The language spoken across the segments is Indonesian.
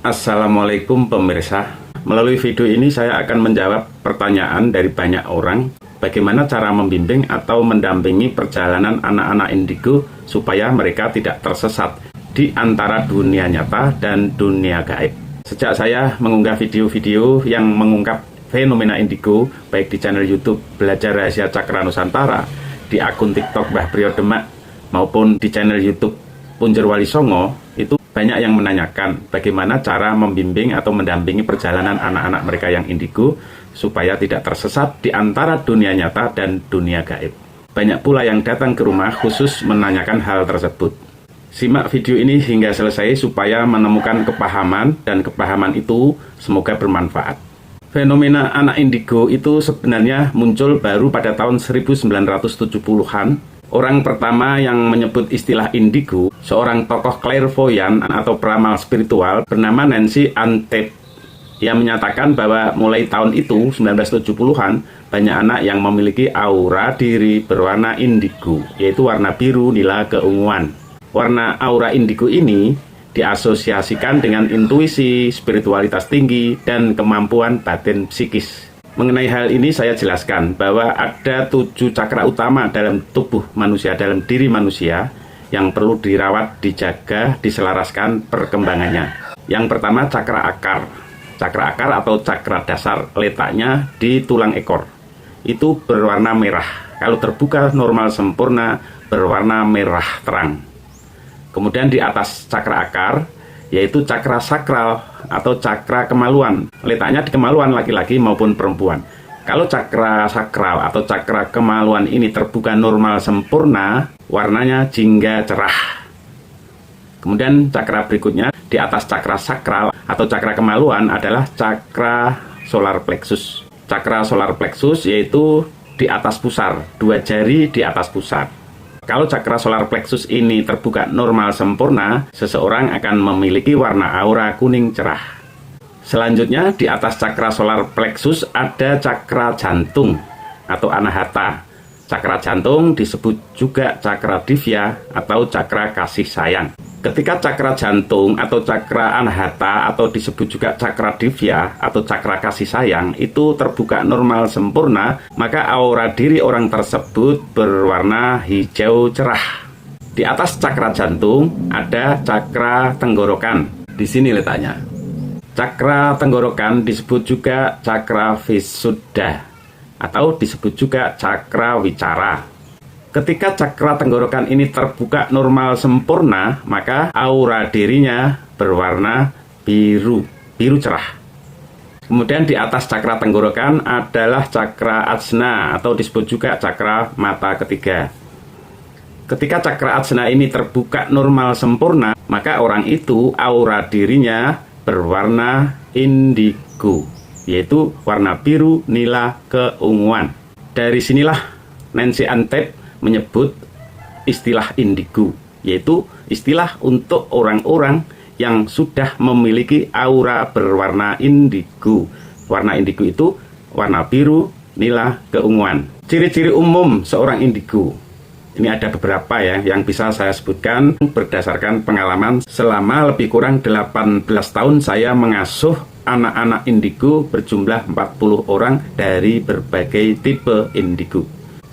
Assalamualaikum pemirsa. Melalui video ini saya akan menjawab pertanyaan dari banyak orang, bagaimana cara membimbing atau mendampingi perjalanan anak-anak indigo supaya mereka tidak tersesat di antara dunia nyata dan dunia gaib. Sejak saya mengunggah video-video yang mengungkap fenomena indigo, baik di channel YouTube Belajar Rahasia Cakra Nusantara, di akun TikTok Mbah Priyo Demak, maupun di channel YouTube Punjer Wali Songo, itu banyak yang menanyakan bagaimana cara membimbing atau mendampingi perjalanan anak-anak mereka yang indigo supaya tidak tersesat di antara dunia nyata dan dunia gaib. Banyak pula yang datang ke rumah khusus menanyakan hal tersebut. Simak video ini hingga selesai supaya menemukan kepahaman, dan kepahaman itu semoga bermanfaat. Fenomena anak indigo itu sebenarnya muncul baru pada tahun 1970-an. Orang pertama yang menyebut istilah indigo, seorang tokoh clairvoyant atau peramal spiritual bernama Nancy Antep. Ia menyatakan bahwa mulai tahun itu, 1970-an, banyak anak yang memiliki aura diri berwarna indigo, yaitu warna biru, nila, keunguan. Warna aura indigo ini diasosiasikan dengan intuisi, spiritualitas tinggi, dan kemampuan batin psikis. Mengenai hal ini saya jelaskan bahwa ada 7 cakra utama dalam tubuh manusia, dalam diri manusia, yang perlu dirawat, dijaga, diselaraskan perkembangannya. Yang pertama cakra akar. Cakra akar atau cakra dasar letaknya di tulang ekor. Itu berwarna merah. Kalau terbuka normal sempurna berwarna merah terang. Kemudian di atas cakra akar yaitu cakra sakral atau cakra kemaluan. Letaknya di kemaluan laki-laki maupun perempuan. Kalau cakra sakral atau cakra kemaluan ini terbuka normal sempurna, warnanya jingga cerah. Kemudian cakra berikutnya di atas cakra sakral atau cakra kemaluan adalah cakra solar plexus. Cakra solar plexus yaitu di atas pusar, 2 jari di atas pusar. Kalau cakra solar plexus ini terbuka normal sempurna, seseorang akan memiliki warna aura kuning cerah. Selanjutnya, di atas cakra solar plexus ada cakra jantung atau anahata. Cakra jantung disebut juga cakra divya atau cakra kasih sayang. Ketika cakra jantung atau cakra anahata atau disebut juga cakra divya atau cakra kasih sayang itu terbuka normal sempurna, maka aura diri orang tersebut berwarna hijau cerah. Di atas cakra jantung ada cakra tenggorokan. Di sini letaknya. Cakra tenggorokan disebut juga cakra visuddha atau disebut juga cakra wicara. Ketika cakra tenggorokan ini terbuka normal sempurna, maka aura dirinya berwarna biru cerah. Kemudian di atas cakra tenggorokan adalah cakra ajna atau disebut juga cakra mata ketiga. Ketika cakra ajna ini terbuka normal sempurna, maka orang itu aura dirinya berwarna indigo, yaitu warna biru, nila, keunguan. Dari sinilah Nancy Antep menyebut istilah indigo, yaitu istilah untuk orang-orang yang sudah memiliki aura berwarna indigo. Warna indigo itu warna biru, nila, keunguan. Ciri-ciri umum seorang indigo. Ini ada beberapa ya yang bisa saya sebutkan berdasarkan pengalaman selama lebih kurang 18 tahun saya mengasuh anak-anak indigo berjumlah 40 orang dari berbagai tipe indigo.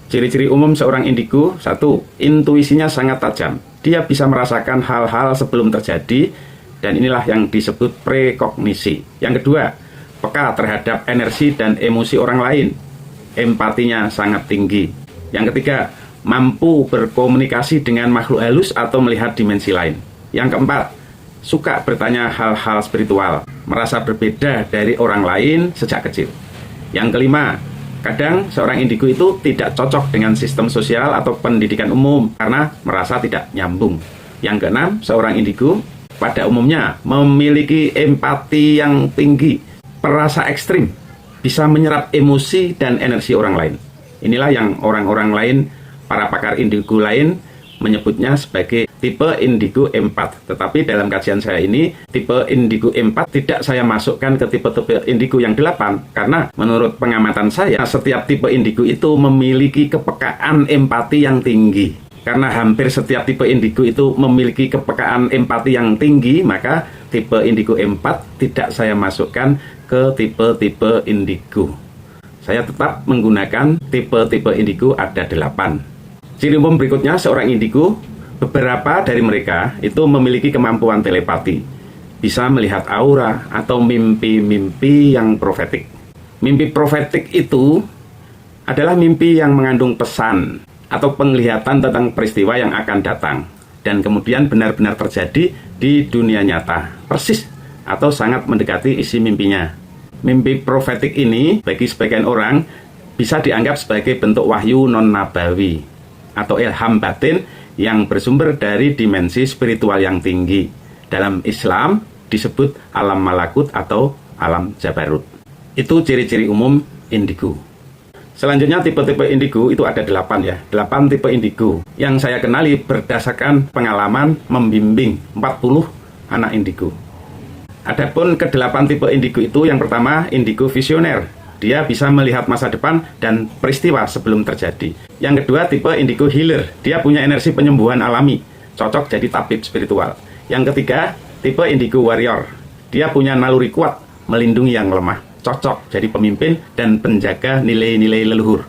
Ciri-ciri umum seorang indigo: 1. Intuisinya sangat tajam. Dia bisa merasakan hal-hal sebelum terjadi, dan inilah yang disebut prekognisi. Yang kedua, peka terhadap energi dan emosi orang lain. Empatinya sangat tinggi. Yang ketiga, mampu berkomunikasi dengan makhluk halus atau melihat dimensi lain. Yang keempat, suka bertanya hal-hal spiritual, merasa berbeda dari orang lain sejak kecil. Yang kelima, kadang seorang indigo itu tidak cocok dengan sistem sosial atau pendidikan umum karena merasa tidak nyambung. Yang keenam, seorang indigo pada umumnya memiliki empati yang tinggi, perasa ekstrim, bisa menyerap emosi dan energi orang lain. Inilah yang orang-orang lain, para pakar indigo lain, menyebutnya sebagai tipe indigo empat. Tetapi dalam kajian saya ini, tipe indigo empat tidak saya masukkan ke tipe-tipe indigo yang 8, karena menurut pengamatan saya, setiap tipe indigo itu memiliki kepekaan empati yang tinggi. Karena hampir setiap tipe indigo itu memiliki kepekaan empati yang tinggi, maka tipe indigo 4 tidak saya masukkan ke tipe-tipe indigo. Saya tetap menggunakan tipe-tipe indigo ada 8. Ciri umum berikutnya seorang indigo, beberapa dari mereka itu memiliki kemampuan telepati, bisa melihat aura atau mimpi-mimpi yang profetik. Mimpi profetik itu adalah mimpi yang mengandung pesan atau penglihatan tentang peristiwa yang akan datang dan kemudian benar-benar terjadi di dunia nyata, persis atau sangat mendekati isi mimpinya. Mimpi profetik ini bagi sebagian orang bisa dianggap sebagai bentuk wahyu non-nabawi atau ilham batin yang bersumber dari dimensi spiritual yang tinggi. Dalam Islam disebut alam malakut atau alam jabarut. Itu ciri-ciri umum indigo. Selanjutnya tipe-tipe indigo itu ada 8 ya. 8 tipe indigo yang saya kenali berdasarkan pengalaman membimbing 40 anak indigo. Adapun ke-8 tipe indigo itu, yang pertama indigo visioner. Dia bisa melihat masa depan dan peristiwa sebelum terjadi. Yang kedua tipe indigo healer. Dia punya energi penyembuhan alami, cocok jadi tabib spiritual. Yang ketiga tipe indigo warrior. Dia punya naluri kuat, melindungi yang lemah, cocok jadi pemimpin dan penjaga nilai-nilai leluhur.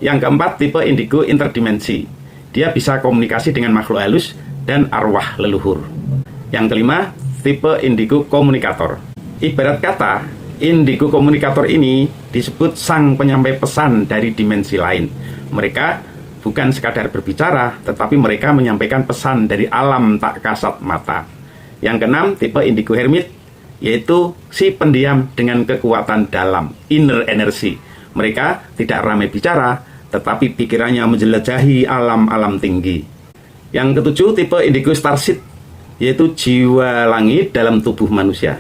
Yang keempat tipe indigo interdimensi. Dia bisa komunikasi dengan makhluk halus dan arwah leluhur. Yang kelima tipe indigo komunikator. Ibarat kata, indigo komunikator ini disebut sang penyampai pesan dari dimensi lain. Mereka bukan sekadar berbicara, tetapi mereka menyampaikan pesan dari alam tak kasat mata. Yang keenam tipe indigo hermit, yaitu si pendiam dengan kekuatan dalam, inner energy. Mereka tidak ramai bicara, tetapi pikirannya menjelajahi alam-alam tinggi. Yang ketujuh tipe indigo starseed, yaitu jiwa langit dalam tubuh manusia.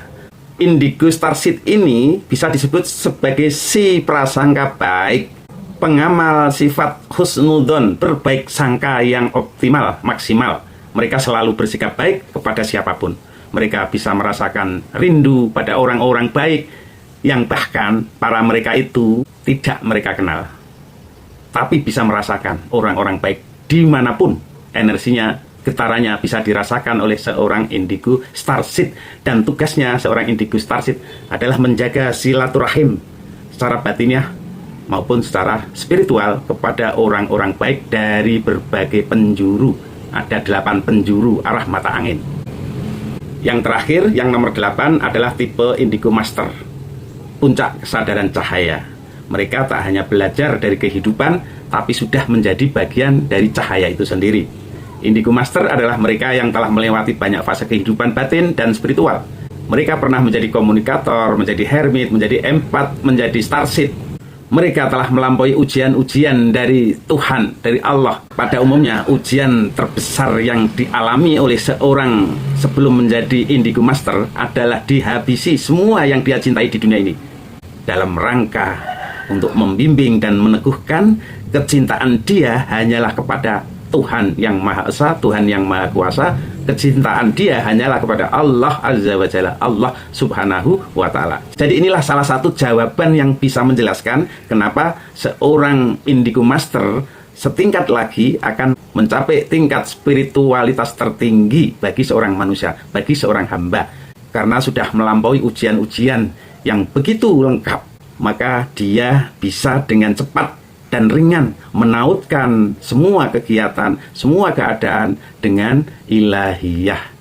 Indigo starseed ini bisa disebut sebagai si prasangka baik, pengamal sifat husnudon, berbaik sangka yang optimal, maksimal. Mereka selalu bersikap baik kepada siapapun. Mereka bisa merasakan rindu pada orang-orang baik yang bahkan para mereka itu tidak mereka kenal, tapi bisa merasakan orang-orang baik dimanapun. Energinya, getarannya bisa dirasakan oleh seorang indigo starseed. Dan tugasnya seorang indigo starseed adalah menjaga silaturahim secara batiniah maupun secara spiritual kepada orang-orang baik dari berbagai penjuru. Ada 8 penjuru arah mata angin. Yang terakhir, yang nomor 8 adalah tipe indigo master, puncak kesadaran cahaya. Mereka tak hanya belajar dari kehidupan, tapi sudah menjadi bagian dari cahaya itu sendiri. Indigo master adalah mereka yang telah melewati banyak fase kehidupan batin dan spiritual. Mereka pernah menjadi komunikator, menjadi hermit, menjadi empat, menjadi starseed. Mereka telah melampaui ujian-ujian dari Tuhan, dari Allah. Pada umumnya, ujian terbesar yang dialami oleh seorang sebelum menjadi indigo master adalah dihabisi semua yang dia cintai di dunia ini, dalam rangka untuk membimbing dan meneguhkan kecintaan dia hanyalah kepada Tuhan yang Maha Esa, Tuhan yang Maha Kuasa. Kecintaan dia hanyalah kepada Allah Azza wa Jalla, Allah Subhanahu wa Ta'ala. Jadi inilah salah satu jawaban yang bisa menjelaskan kenapa seorang indigo master setingkat lagi akan mencapai tingkat spiritualitas tertinggi bagi seorang manusia, bagi seorang hamba. Karena sudah melampaui ujian-ujian yang begitu lengkap, maka dia bisa dengan cepat dan ringan menautkan semua kegiatan, semua keadaan dengan ilahiyah.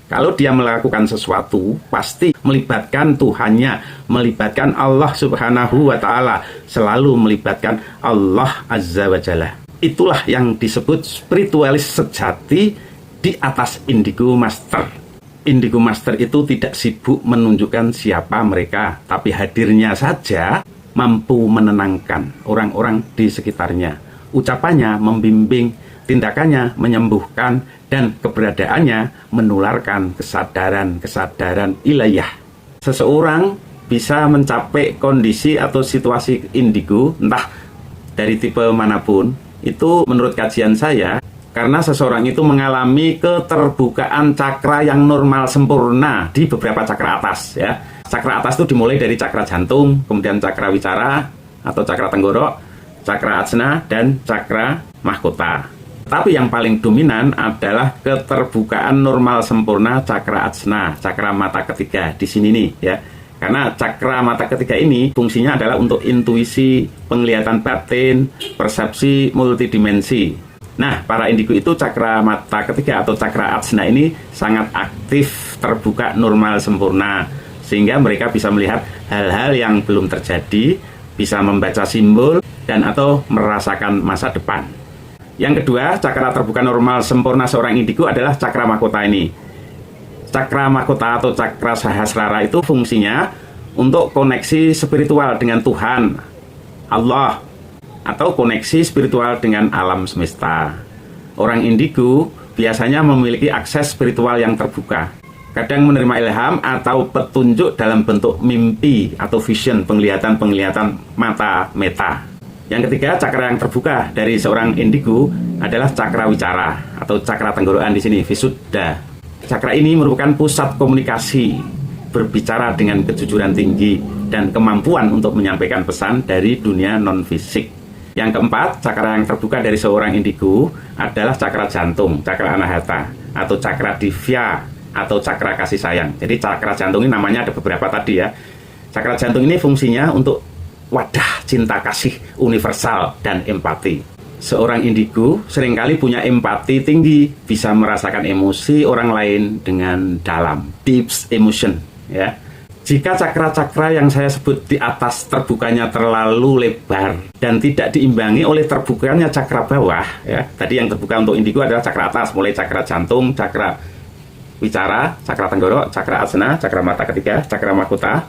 Kalau dia melakukan sesuatu, pasti melibatkan Tuhannya, melibatkan Allah Subhanahu wa Ta'ala, selalu melibatkan Allah Azza wa Jalla. Itulah yang disebut spiritualis sejati di atas indigo master. Indigo master itu tidak sibuk menunjukkan siapa mereka, tapi hadirnya saja mampu menenangkan orang-orang di sekitarnya. Ucapannya membimbing, tindakannya menyembuhkan, dan keberadaannya menularkan kesadaran-kesadaran ilahiyah. Seseorang bisa mencapai kondisi atau situasi indigo, entah dari tipe manapun, itu menurut kajian saya, karena seseorang itu mengalami keterbukaan cakra yang normal sempurna di beberapa cakra atas, ya. Cakra atas itu dimulai dari cakra jantung, kemudian cakra wicara atau cakra tenggorok, cakra ajna, dan cakra mahkota. Tapi yang paling dominan adalah keterbukaan normal sempurna cakra ajna, cakra mata ketiga di sini nih ya. Karena cakra mata ketiga ini fungsinya adalah untuk intuisi, penglihatan batin, persepsi multidimensi. Nah, para indigo itu cakra mata ketiga atau cakra ajna ini sangat aktif, terbuka, normal, sempurna. Sehingga mereka bisa melihat hal-hal yang belum terjadi, bisa membaca simbol, dan atau merasakan masa depan. Yang kedua, cakra terbuka normal sempurna seorang indigo adalah cakra mahkota ini. Cakra mahkota atau cakra sahasrara itu fungsinya untuk koneksi spiritual dengan Tuhan, Allah, atau koneksi spiritual dengan alam semesta. Orang indigo biasanya memiliki akses spiritual yang terbuka. Kadang menerima ilham atau petunjuk dalam bentuk mimpi atau vision, penglihatan mata meta. Yang ketiga, cakra yang terbuka dari seorang indigo adalah cakra wicara atau cakra tenggorokan di sini, Visuddha. Cakra ini merupakan pusat komunikasi, berbicara dengan kejujuran tinggi dan kemampuan untuk menyampaikan pesan dari dunia non-fisik. Yang keempat, cakra yang terbuka dari seorang indigo adalah cakra jantung, cakra anahata, atau cakra divya, atau cakra kasih sayang. Jadi cakra jantung ini namanya ada beberapa tadi ya. Cakra jantung ini fungsinya untuk wadah cinta kasih universal dan empati. Seorang indigo seringkali punya empati tinggi, bisa merasakan emosi orang lain dengan dalam, deep emotion ya. Jika cakra-cakra yang saya sebut di atas terbukanya terlalu lebar dan tidak diimbangi oleh terbukanya cakra bawah ya. Tadi yang terbuka untuk indigo adalah cakra atas, mulai cakra jantung, cakra wicara, cakra tenggorok, cakra asna, cakra mata ketiga, cakra mahkota.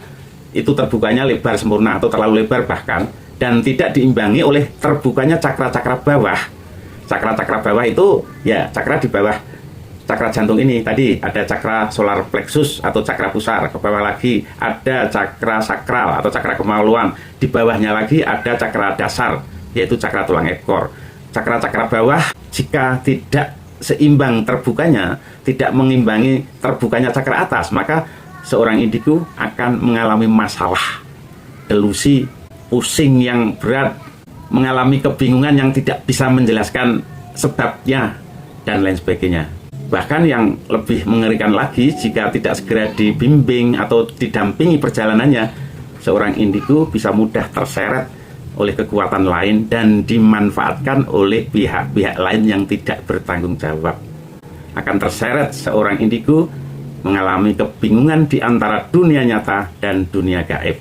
Itu terbukanya lebar sempurna atau terlalu lebar bahkan, dan tidak diimbangi oleh terbukanya cakra-cakra bawah. Cakra-cakra bawah itu ya cakra di bawah cakra jantung ini. Tadi ada cakra solar plexus atau cakra pusar, ke bawah lagi ada cakra sakral atau cakra kemaluan, di bawahnya lagi ada cakra dasar yaitu cakra tulang ekor. Cakra-cakra bawah jika tidak seimbang terbukanya, tidak mengimbangi terbukanya cakra atas, maka seorang indigo akan mengalami masalah, delusi, pusing yang berat, mengalami kebingungan yang tidak bisa menjelaskan sebabnya, dan lain sebagainya. Bahkan yang lebih mengerikan lagi, jika tidak segera dibimbing atau didampingi perjalanannya, seorang indigo bisa mudah terseret oleh kekuatan lain dan dimanfaatkan oleh pihak-pihak lain yang tidak bertanggung jawab. Akan terseret seorang indigo mengalami kebingungan di antara dunia nyata dan dunia gaib.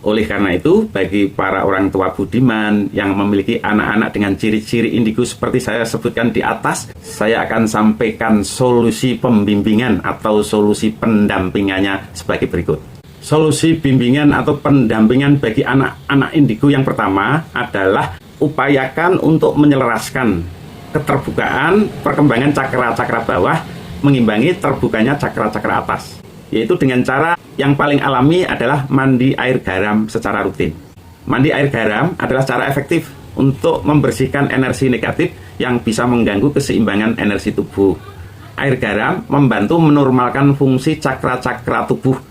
Oleh karena itu, bagi para orang tua budiman yang memiliki anak-anak dengan ciri-ciri indigo seperti saya sebutkan di atas, saya akan sampaikan solusi pembimbingan atau solusi pendampingannya sebagai berikut. Solusi bimbingan atau pendampingan bagi anak-anak indigo yang pertama adalah upayakan untuk menyelaraskan keterbukaan perkembangan cakra-cakra bawah mengimbangi terbukanya cakra-cakra atas, yaitu dengan cara yang paling alami adalah mandi air garam secara rutin. Mandi air garam adalah cara efektif untuk membersihkan energi negatif yang bisa mengganggu keseimbangan energi tubuh. Air garam membantu menormalkan fungsi cakra-cakra tubuh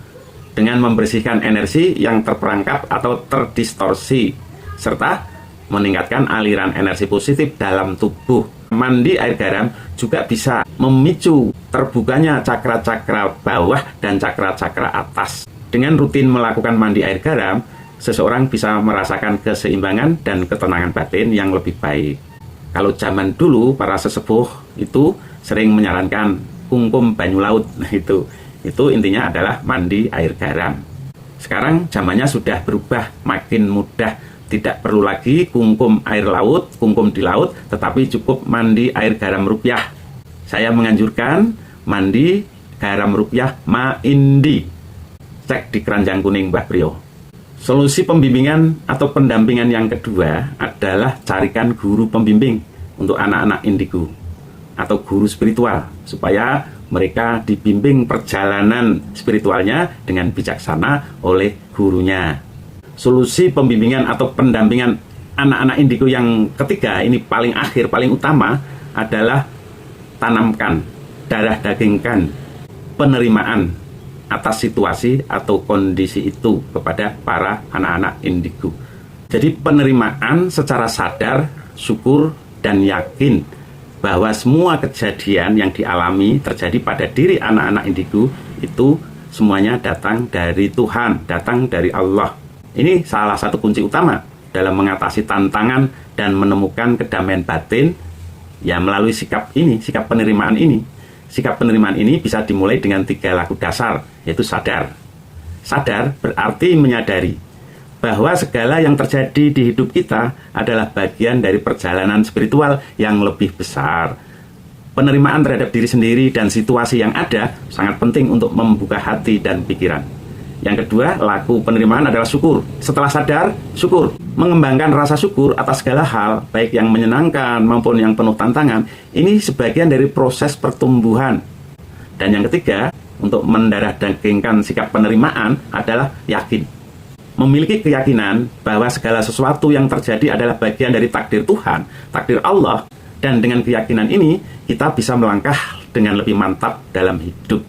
dengan membersihkan energi yang terperangkap atau terdistorsi, serta meningkatkan aliran energi positif dalam tubuh. Mandi air garam juga bisa memicu terbukanya cakra-cakra bawah dan cakra-cakra atas. Dengan rutin melakukan mandi air garam, seseorang bisa merasakan keseimbangan dan ketenangan batin yang lebih baik. Kalau zaman dulu para sesepuh itu sering menyarankan kungkum banyu laut, itu intinya adalah mandi air garam. Sekarang zamannya sudah berubah, makin mudah. Tidak perlu lagi kungkum air laut, kungkum di laut, tetapi cukup mandi air garam rupiah. Saya menganjurkan mandi garam rupiah Ma-Indi. Cek di keranjang kuning Mbah Priyo. Solusi pembimbingan atau pendampingan yang kedua adalah carikan guru pembimbing untuk anak-anak indigo atau guru spiritual, supaya mereka dibimbing perjalanan spiritualnya dengan bijaksana oleh gurunya. Solusi pembimbingan atau pendampingan anak-anak indigo yang ketiga, ini paling akhir, paling utama, adalah tanamkan, darah dagingkan penerimaan atas situasi atau kondisi itu kepada para anak-anak indigo. Jadi penerimaan secara sadar, syukur, dan yakin bahwa semua kejadian yang dialami terjadi pada diri anak-anak indigo itu semuanya datang dari Tuhan, datang dari Allah. Ini salah satu kunci utama dalam mengatasi tantangan dan menemukan kedamaian batin ya melalui sikap ini, sikap penerimaan ini. Sikap penerimaan ini bisa dimulai dengan 3 laku dasar, yaitu sadar. Sadar berarti menyadari bahwa segala yang terjadi di hidup kita adalah bagian dari perjalanan spiritual yang lebih besar. Penerimaan terhadap diri sendiri dan situasi yang ada sangat penting untuk membuka hati dan pikiran. Yang kedua, laku penerimaan adalah syukur. Setelah sadar, syukur. Mengembangkan rasa syukur atas segala hal, baik yang menyenangkan maupun yang penuh tantangan, ini sebagian dari proses pertumbuhan. Dan yang ketiga, untuk mendarah dagingkan sikap penerimaan adalah yakin. Memiliki keyakinan bahwa segala sesuatu yang terjadi adalah bagian dari takdir Tuhan, takdir Allah, dan dengan keyakinan ini kita bisa melangkah dengan lebih mantap dalam hidup.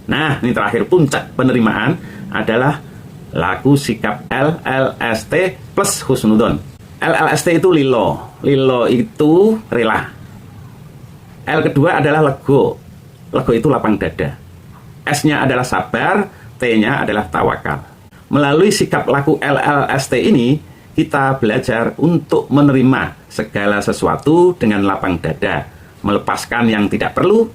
Nah, ini terakhir puncak penerimaan adalah laku sikap LLST plus husnudon. LLST itu lilo. Lilo itu rela. L kedua adalah lego. Lego itu lapang dada. S-nya adalah sabar, T-nya adalah tawakal. Melalui sikap laku LLST ini, kita belajar untuk menerima segala sesuatu dengan lapang dada, melepaskan yang tidak perlu,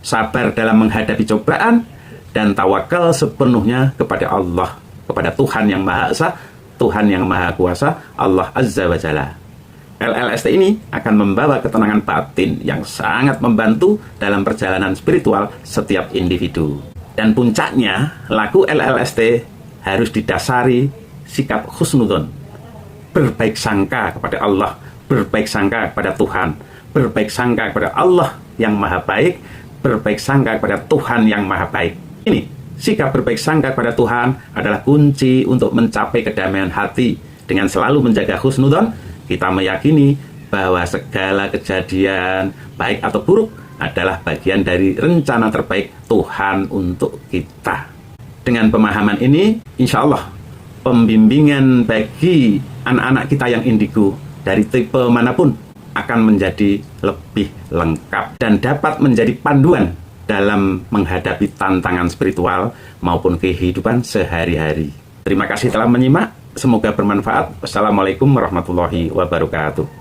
sabar dalam menghadapi cobaan, dan tawakal sepenuhnya kepada Allah, kepada Tuhan yang Maha Esa, Tuhan yang Maha Kuasa, Allah Azza wa Jalla. LLST ini akan membawa ketenangan batin yang sangat membantu dalam perjalanan spiritual setiap individu. Dan puncaknya, laku LLST harus didasari sikap husnudon, berbaik sangka kepada Allah, berbaik sangka kepada Tuhan, berbaik sangka kepada Allah yang Maha Baik, berbaik sangka kepada Tuhan yang Maha Baik. Ini, sikap berbaik sangka kepada Tuhan adalah kunci untuk mencapai kedamaian hati. Dengan selalu menjaga husnudon, kita meyakini bahwa segala kejadian, baik atau buruk, adalah bagian dari rencana terbaik Tuhan untuk kita. Dengan pemahaman ini, insya Allah, pembimbingan bagi anak-anak kita yang indigo dari tipe manapun akan menjadi lebih lengkap dan dapat menjadi panduan dalam menghadapi tantangan spiritual maupun kehidupan sehari-hari. Terima kasih telah menyimak, semoga bermanfaat. Wassalamualaikum warahmatullahi wabarakatuh.